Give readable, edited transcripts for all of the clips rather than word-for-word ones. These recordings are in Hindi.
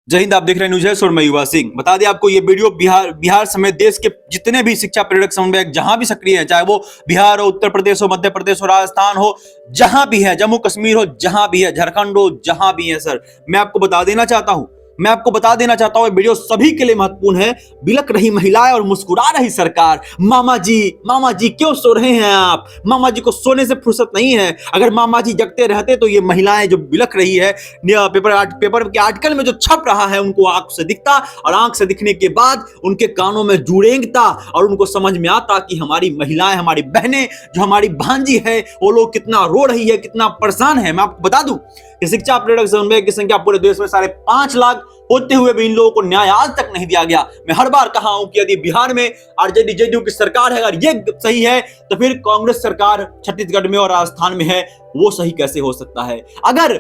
जय हिंद। आप देख रहे हैं न्यूज है और मैं युवा सिंह। बता दें आपको ये वीडियो बिहार समेत देश के जितने भी शिक्षा प्रेरक समन्वयक जहां भी सक्रिय हैं, चाहे वो बिहार हो, उत्तर प्रदेश हो, मध्य प्रदेश हो, राजस्थान हो, जहां भी है, जम्मू कश्मीर हो, जहां भी है, झारखंड हो, जहां भी है सर, मैं आपको बता देना चाहता हूं वीडियो सभी के लिए महत्वपूर्ण है। बिलक रही महिलाएं और मुस्कुरा रही सरकार। मामा जी क्यों सो रहे हैं आप? मामा जी को सोने से फुर्सत नहीं है। अगर मामा जी जगते रहते तो ये महिलाएं जो बिलक रही है, पेपर के आर्टिकल में जो छप रहा है, उनको आंख से दिखता और आंख से दिखने के बाद उनके कानों में जुड़ेंगता और उनको समझ में आता कि हमारी महिलाएं, हमारी बहनें, जो हमारी भांजी है, वो लोग कितना रो रही है, कितना परेशान है। मैं आपको बता दूं कि शिक्षा प्रेरक समन्वय की संख्या पूरे देश में 5.5 लाख होते हुए भी इन लोगों को न्याय आज तक नहीं दिया गया। मैं हर बार कहा हूं कि यदि बिहार में आरजेडी जेडीयू की सरकार है, अगर ये सही है तो फिर कांग्रेस सरकार छत्तीसगढ़ में और राजस्थान में है, वो सही कैसे हो सकता है? अगर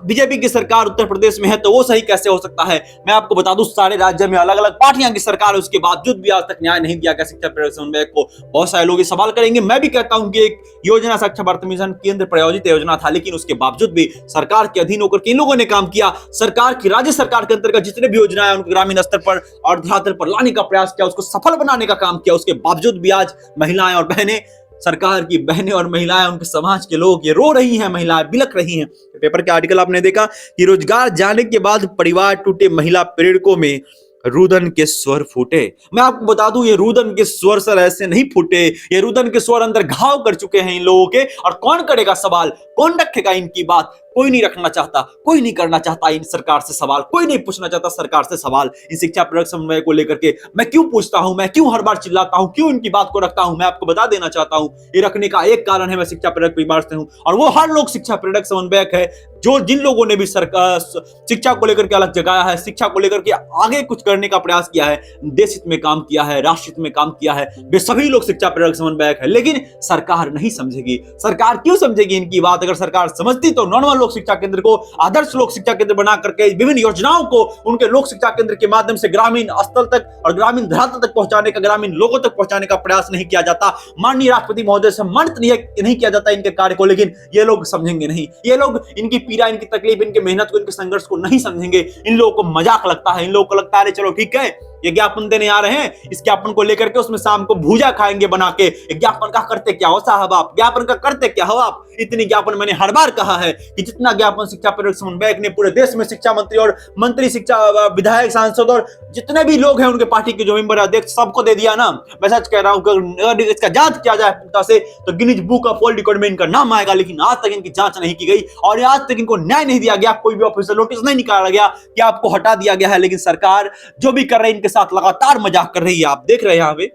बीजेपी की सरकार उत्तर प्रदेश में है तो वो सही कैसे हो सकता है? मैं आपको बता दूं, सारे राज्य में अलग अलग पार्टियां की सरकार है, उसके बावजूद भी आज तक न्याय नहीं दिया गया शिक्षा प्रेरक समन्वय को। बहुत सारे लोग ये सवाल करेंगे। मैं भी कहता हूं कि एक योजना साक्षर भारत मिशन केंद्र प्रायोजित योजना था, लेकिन उसके बावजूद भी सरकार के अधीन होकर इन लोगों ने काम किया। सरकार की, राज्य सरकार के अंतर्गत जितने भी योजनाएं उनको ग्रामीण स्तर पर और धरातल पर लाने का प्रयास किया, उसको सफल बनाने का काम किया। उसके बावजूद भी आज महिलाएं और बहनें, सरकार की बहनें और महिलाएं, उनके समाज के लोग ये रो रही हैं, महिलाएं बिलक रही हैं। पेपर के आर्टिकल आपने देखा कि रोजगार जाने के बाद परिवार टूटे, महिला प्रेरकों में रुदन के स्वर फूटे। मैं आपको बता दूं, ये रुदन के स्वर सर ऐसे नहीं फूटे, ये रुदन के स्वर अंदर घाव कर चुके हैं इन लोगों के। और कौन करेगा सवाल? कौन रखेगा इनकी बात? कोई नहीं रखना चाहता, कोई नहीं करना चाहता इन सरकार से सवाल, कोई नहीं पूछना चाहता सरकार से सवाल। इन शिक्षा प्रेरक समन्वय को लेकर के मैं क्यों पूछता हूं, मैं क्यों हर बार चिल्लाता हूं, क्यों इनकी बात को रखता हूं? मैं आपको बता देना चाहता हूं, ये रखने का एक कारण है, मैं शिक्षा प्रेरक परिवार से हूं और वो हर लोग शिक्षा प्रेरक समन्वयक है जो जिन लोगों ने भी सरकार शिक्षा को लेकर के अलग जगाया है, शिक्षा को लेकर के आगे कुछ करने का प्रयास किया है, देश हित में काम किया है, राष्ट्र हित में काम किया है, वे सभी लोग शिक्षा प्रेरक समन्वयक है। लेकिन सरकार नहीं समझेगी। सरकार क्यों समझेगी इनकी बात? अगर सरकार समझती तो नॉर्मल लोक शिक्षा केंद्र को आदर्श लोक शिक्षा केंद्र बना करके विभिन्न योजनाओं को उनके लोक शिक्षा केंद्र के माध्यम से ग्रामीण स्थल तक और ग्रामीण धरातल तक पहुंचाने का, ग्रामीण लोगों तक पहुंचाने का प्रयास नहीं किया जाता। माननीय राष्ट्रपति महोदय से मंत्र नहीं किया जाता इनके कार्य को, लेकिन ये लोग समझेंगे नहीं। ये लोग इनकी पीड़ा, इनकी तकलीफ, इनकी मेहनत को, इनके संघर्ष को नहीं समझेंगे। इन लोगों को मजाक लगता है, इन लोगों को लगता है चलो ठीक है, ये ज्ञापन देने आ रहे हैं, इस ज्ञापन को लेकर के उसमें शाम को भूजा खाएंगे बना के। ज्ञापन का करते क्या हो साहब आप? ज्ञापन का करते क्या हो आप? इतनी ज्ञापन मैंने हर बार कहा है कि जितना ज्ञापन शिक्षा प्रेरक समन्वयक ने पूरे देश में शिक्षा मंत्री और मंत्री, शिक्षा विधायक, सांसद और जितने भी लोग हैं उनके पार्टी के जो मेंबर अध्यक्ष, सबको दे दिया ना। मैं सच कह रहा हूं कि अगर इसका जांच किया जाए पुख्ता से तो Guinness book of world record में इनका नाम आएगा। लेकिन आज तक इनकी जांच नहीं की गई और आज तक इनको न्याय नहीं दिया गया। कोई भी ऑफिशियल नोटिस नहीं निकाला गया कि आपको हटा दिया गया है। लेकिन सरकार जो भी कर रही है इनके साथ लगातार मजाक कर रही है। आप देख रहे हैं यहाँ पे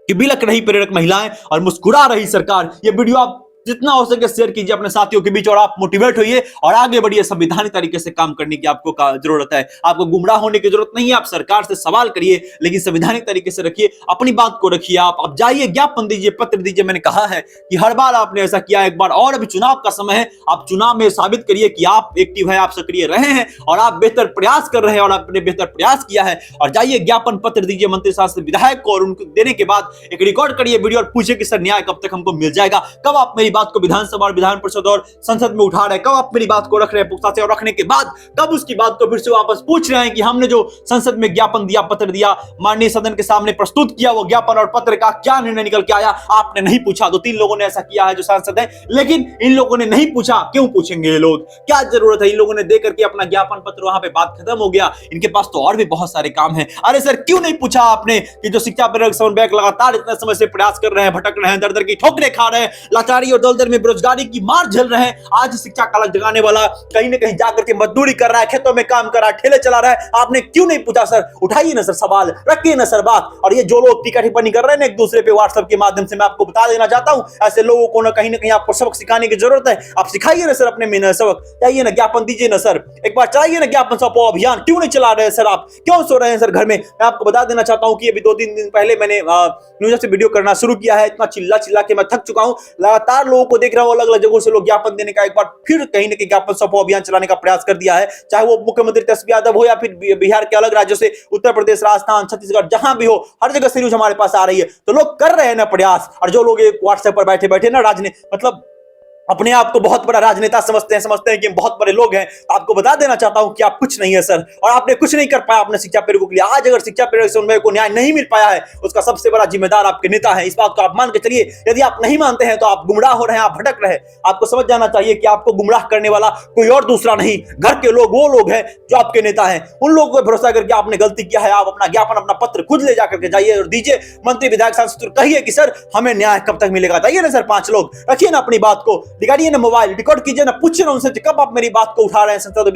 कि बिलक रही प्रेरक महिलाएं और मुस्कुरा रही सरकार। ये वीडियो आप जितना हो सके शेयर कीजिए अपने साथियों के बीच और आप मोटिवेट होइए और आगे बढ़िए। संवैधानिक तरीके से काम करने की आपको जरूरत है। आपको गुमराह होने की जरूरत नहीं है। आप सरकार से सवाल करिए, लेकिन संवैधानिक तरीके से रखिए, अपनी बात को रखिए। आप जाइए, ज्ञापन दीजिए, पत्र दीजिए। मैंने कहा है कि हर बार आपने ऐसा किया, एक बार और अभी चुनाव का समय है। आप चुनाव में साबित करिए कि आप एक्टिव है, आप सक्रिय रहे हैं और आप बेहतर प्रयास कर रहे हैं और आपने बेहतर प्रयास किया है। और जाइए, ज्ञापन पत्र दीजिए मंत्री शासन विधायक को और उनको देने के बाद एक रिकॉर्ड करिए वीडियो और पूछिए कि सर न्याय कब तक हमको मिल जाएगा? कब आप मेरी बात को विधानसभा, विधान परिषद और संसद में उठा रहे हैं? कब आप मेरी बात को रख रहे हैं पुख्ता से? और रखने के बाद कब उसकी बात को फिर से वापस पूछ रहे हैं कि हमने जो संसद में ज्ञापन दिया, पत्र दिया, माननीय सदन के सामने प्रस्तुत किया, वो ज्ञापन और पत्र का क्या निर्णय निकल के आया? आपने नहीं पूछा। 2-3 लोगों ने ऐसा किया है जो सांसद है, लेकिन इन लोगों ने नहीं पूछा। क्यों पूछेंगे ये लोग? क्या जरूरत है? इन लोगों ने दे करके अपना ज्ञापन पत्र, वहां पे बात खत्म हो गया। इनके पास तो और भी बहुत सारे काम है। अरे सर, क्यों नहीं पूछा आपने कि जो शिक्षा प्रेरक समन्वयक लगातार इतने समय से प्रयास कर रहे हैं, भटक रहे हैं, दर-दर की ठोकरें खा रहे हैं, लाचारी और दलदल में बेरोजगारी की मार झेल रहे हैं, आज शिक्षा का अलग जगाने वाला कहीं ना कहीं जाकर के मजदूरी कर रहा है, खेतों में काम कर रहा है, ठेले चला रहा है, आपने क्यों नहीं पूछा? सर उठाइए ना सर सवाल, रखिए ना सर बात। और ये जो लोग टीका टिप्पणी कर रहे हैं एक दूसरे पे व्हाट्सएप के माध्यम से, मैं आपको बता देना चाहता हूं, ऐसे लोगों को ना कहीं आपको सबक सिखाने की जरूरत है। आप सिखाइए ना सर अपने में सबक, चाहिए ना ज्ञापन दीजिए ना सर, एक बार चाहिए ना ज्ञापन सौंपो अभियान। क्यों नहीं चला रहे सर? आप क्यों सो रहे हैं सर घर में? मैं आपको बता देना चाहता हूं कि अभी 2-3 दिन पहले मैंने न्यूज से वीडियो करना शुरू किया है। इतना चिल्ला के मैं थक चुका हूं। लगातार लोगों को देख रहा हूं, अलग अलग जगहों से लोग ज्ञापन देने का एक बार फिर कहीं ना कहीं ज्ञापन सौंपो अभियान चलाने का प्रयास कर दिया है। चाहे वो मुख्यमंत्री तेजस्वी यादव हो या फिर बिहार के अलग राज्यों से, उत्तर प्रदेश, राजस्थान, छत्तीसगढ़, जहां भी हो, हर जगह से न्यूज हमारे पास आ रही है। तो लोग कर रहे हैं ना प्रयास। और जो लोग व्हाट्सएप पर बैठे बैठे ना मतलब अपने आप को बहुत बड़ा राजनेता समझते हैं कि हम बहुत बड़े लोग हैं। तो आपको बता देना चाहता हूं कि आप कुछ नहीं है सर, और आपने कुछ नहीं कर पाया अपने शिक्षा प्रेरकों के लिए। आज अगर शिक्षा प्रेरक समन्वय को न्याय नहीं मिल पाया है, उसका सबसे बड़ा जिम्मेदार आपके नेता है। इस बात को आप मान के चलिए। यदि आप नहीं मानते हैं तो आप गुमराह हो रहे हैं, आप भटक रहे हैं। आपको समझ जाना चाहिए कि आपको गुमराह करने वाला कोई और दूसरा नहीं, घर के लोग, वो लोग हैं जो आपके नेता हैं। उन लोगों पर भरोसा करके आपने गलती किया है। आप अपना ज्ञापन, अपना पत्र खुद ले जाकर के जाइए और दीजिए मंत्री विधायक सांसद, कहिए कि सर हमें न्याय कब तक मिलेगा। जाइए ना सर, 5 लोग रखिए ना, अपनी बात को दिखाइए ना, मोबाइल रिकॉर्ड कीजिए ना, पूछिए ना उनसे कब आप मेरी बात को उठा रहे हैं संसद,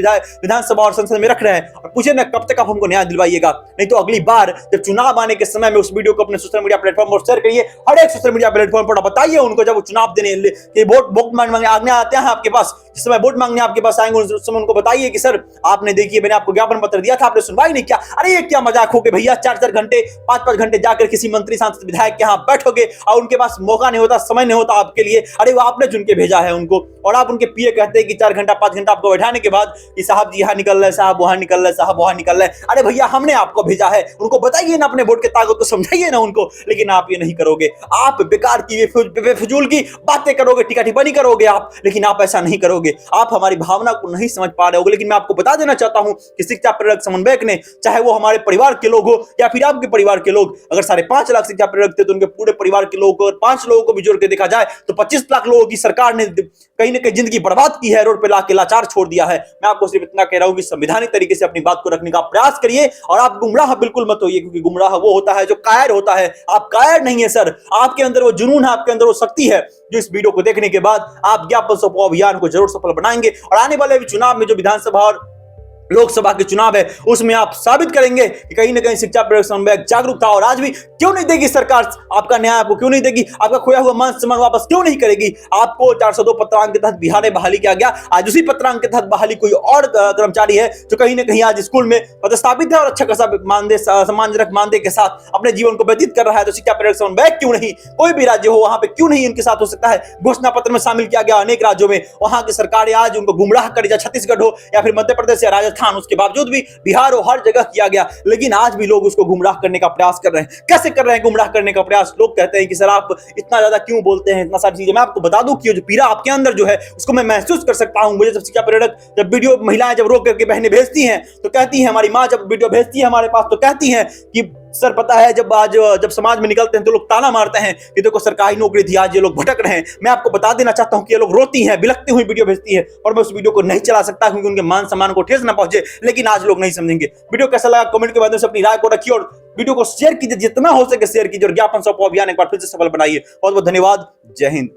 विधानसभा और संसद में रख रहे हैं, और पूछिए ना कब तक आप हमको न्याय दिलवाइएगा। नहीं तो अगली बार जब चुनाव आने के समय में उस वीडियो को अपने सोशल मीडिया प्लेटफॉर्म पर शेयर करिए। हर एक सोशल मीडिया प्लेटफॉर्म पर बताइए उनको, जब वो चुनाव देने के वोट मांगने आगे आते हैं आपके पास, जिस समय वोट मांगने आपके पास आएंगे उस समय उनको बताइए कि सर आपने देखिए मैंने आपको ज्ञापन पत्र दिया था, आपने सुनवाई नहीं किया। अरे ये क्या मजाक हो गया भैया, 4-4 घंटे 5-5 घंटे जाकर किसी मंत्री सांसद विधायक के यहाँ बैठोगे और उनके पास मौका नहीं होता, समय नहीं होता आपके लिए। अरे वो आपने चुन के भेजा है उनको, और आप उनके पीए कहते हैं कि 4 घंटा 5 घंटा आपको बैठाने के बाद कि साहब जी यहाँ निकल रहे, साहब वहां निकल रहे, साहब वहां निकल रहे। अरे भैया हमने आपको भेजा है, उनको बताइए ना, अपने वोट के ताकत को समझाइए ना उनको। लेकिन आप ये नहीं करोगे, आप बेकार की बेफजूल की बातें करोगे, टीका टिप्पणी करोगे आप, लेकिन आप ऐसा नहीं करोगे। आप हमारी भावना को नहीं समझ पा रहे होगे। लेकिन मैं आपको बता देना चाहता हूं कि शिक्षा प्रेरक समन्वयक ने, चाहे वो हमारे परिवार के लोग हो या फिर आपके परिवार के लोग, अगर 5.5 लाख शिक्षा प्रेरक थे तो उनके पूरे परिवार के लोगों को, 5 लोगों को भी जोड़ के देखा जाए तो 25 लाख लोगों की सरकार ने कहीं ना कहीं जिंदगी बर्बाद की है, रोड पे लाके लाचार छोड़ दिया है। मैं आपको सिर्फ इतना कह रहा हूं कि संवैधानिक तरीके से अपनी बात को रखने का प्रयास करिए, और आप गुमराह बिल्कुल मत होइए, क्योंकि गुमराह वो होता है जो कायर होता है। आप कायर नहीं है सर, आपके अंदर वो जुनून है, आपके अंदर वो शक्ति है, जो इस वीडियो को देखने के बाद आप ज्ञापन सौंपो अभियान को जरूर सफल बनाएंगे। और आने वाले चुनाव में जो विधानसभा और लोकसभा के चुनाव है, उसमें आप साबित करेंगे कि कहीं ना कहीं शिक्षा प्रेरक समन्वयक जागरूक था। और आज भी क्यों नहीं देगी सरकार आपका न्याय, आपको क्यों नहीं देगी, आपका खोया हुआ मान सम्मान वापस क्यों नहीं करेगी। आपको 402 पत्रांक के तहत बिहार में बहाली किया गया, आज उसी पत्रांक के तहत बहाली कोई और कर्मचारी है जो कहीं ना कहीं आज स्कूल में पदस्थापित है और अच्छा खासा मानदेय, सम्मानजनक मानदेय के साथ अपने जीवन को व्यतीत कर रहा है। तो शिक्षा प्रेरक समन्वयक क्यों नहीं, कोई भी राज्य हो वहां पे क्यों नहीं उनके साथ हो सकता है। घोषणा पत्र में शामिल किया गया अनेक राज्यों में, वहां की सरकारें आज उनको गुमराह कर, छत्तीसगढ़ हो या फिर मध्य प्रदेश या राजस्थान, उसके बावजूद भी बिहार हो, हर जगह किया गया। लेकिन आज भी लोग उसको गुमराह करने का प्रयास कर रहे हैं। कैसे कर रहे हैं गुमराह करने का प्रयास? लोग कहते हैं कि सर आप इतना ज्यादा क्यों बोलते हैं, इतना सारी चीजें। मैं आपको बता दूं कि जो पीड़ा आपके अंदर जो है उसको मैं महसूस कर सकता हूं। मुझे जब शिक्षा प्रेरक, जब वीडियो महिलाएं जब रोक करके बहनें भेजती हैं तो कहती हैं, हमारी माँ जब वीडियो भेजती है हमारे पास तो कहती हैं कि सर पता है जब समाज में निकलते हैं तो लोग ताना मारते हैं कि देखो सरकारी नौकरी थी, आज ये लोग भटक रहे हैं। मैं आपको बता देना चाहता हूं कि ये लोग रोती हैं, बिलखती हुई वीडियो भेजती है, और मैं उस वीडियो को नहीं चला सकता क्योंकि उनके मान सम्मान को ठेस ना पहुंचे। लेकिन आज लोग नहीं समझेंगे। वीडियो कैसा लगा कमेंट के माध्यम से अपनी राय को रखिए, और वीडियो को शेयर कीजिए, जितना हो सके शेयर कीजिए, और ज्ञापन सौंपो अभियान एक बार फिर से सफल बनाइए। बहुत बहुत धन्यवाद। जय हिंद।